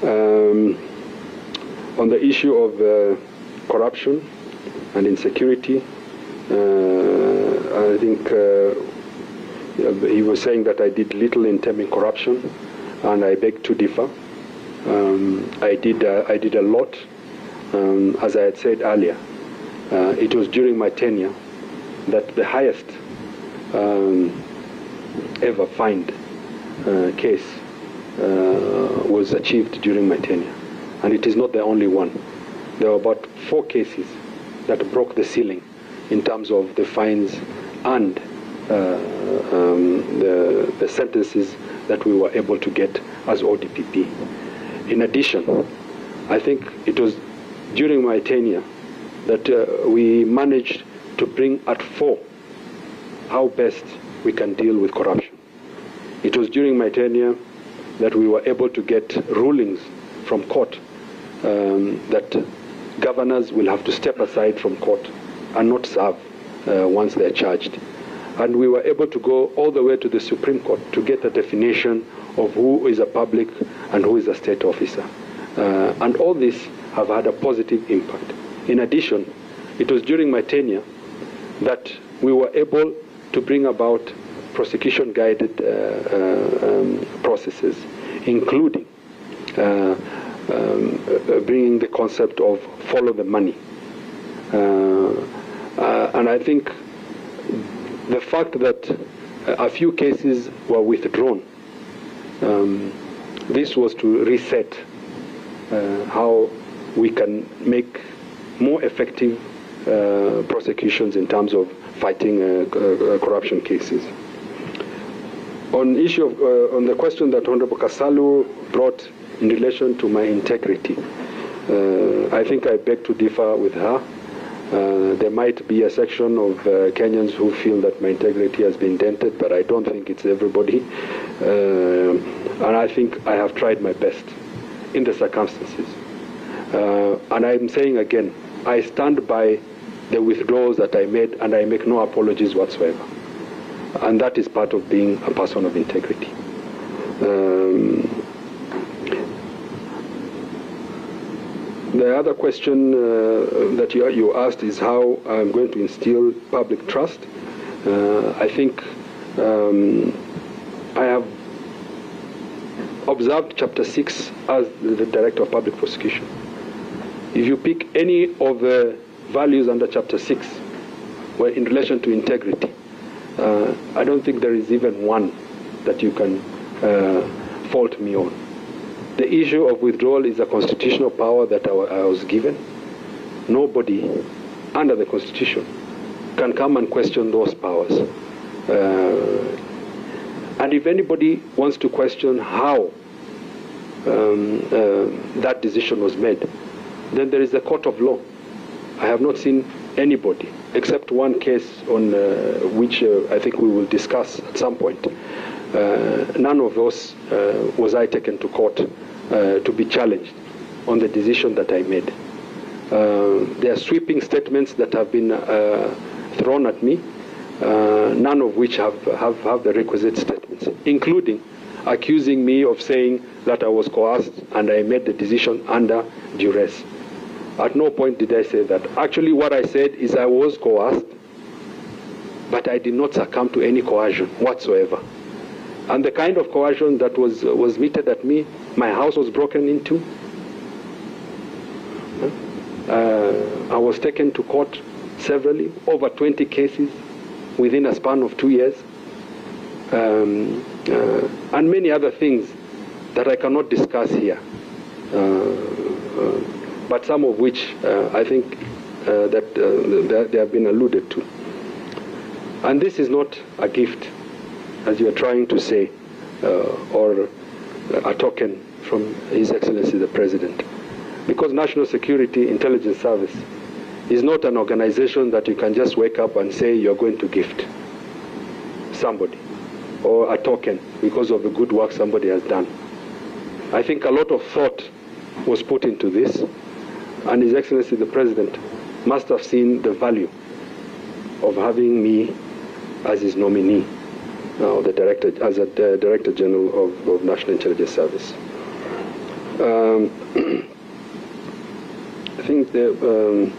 On the issue of corruption and insecurity, I think he was saying that I did little in terming corruption, and I beg to differ. I did a lot. As I had said earlier, it was during my tenure that the highest ever fined case was achieved during my tenure. And it is not the only one. There were about 4 cases that broke the ceiling in terms of the fines and the sentences that we were able to get as ODPP. In addition, I think it was during my tenure that we managed to bring at fore how best we can deal with corruption. It was during my tenure that we were able to get rulings from court that governors will have to step aside from court and not serve once they're charged. And we were able to go all the way to the Supreme Court to get a definition of who is a public and who is a state officer. And all this have had a positive impact. In addition, it was during my tenure that we were able to bring about prosecution-guided processes, including bringing the concept of follow the money. And I think the fact that a few cases were withdrawn, this was to reset how we can make more effective prosecutions in terms of fighting corruption cases. On issue of, on the question that Honorable Kasalu brought in relation to my integrity, I think I beg to differ with her. There might be a section of Kenyans who feel that my integrity has been dented, but I don't think it's everybody. And I think I have tried my best in the circumstances. And I'm saying again, I stand by the withdrawals that I made, and I make no apologies whatsoever. And that is part of being a person of integrity. The other question that you asked is how I'm going to instill public trust. I think I have observed Chapter 6 as the Director of Public Prosecution. If you pick any of the values under Chapter 6 were in relation to integrity, I don't think there is even one that you can fault me on. The issue of withdrawal is a constitutional power that I was given. Nobody under the Constitution can come and question those powers. And if anybody wants to question how that decision was made, then there is a court of law. I have not seen anybody, except one case on which I think we will discuss at some point. None of those was I taken to court to be challenged on the decision that I made. There are sweeping statements that have been thrown at me, none of which have the requisite statements, including accusing me of saying that I was coerced and I made the decision under duress. At no point did I say that. Actually, what I said is I was coerced, but I did not succumb to any coercion whatsoever. And the kind of coercion that was meted at me, my house was broken into. I was taken to court severally, over 20 cases within a span of 2 years, and many other things that I cannot discuss here, but some of which I think that they have been alluded to. And this is not a gift, as you are trying to say, or a token from His Excellency the President. Because National Security Intelligence Service is not an organization that you can just wake up and say you're going to gift somebody, or a token because of the good work somebody has done. I think a lot of thought was put into this, and His Excellency the President must have seen the value of having me as his nominee, the Director General of National Intelligence Service. I think the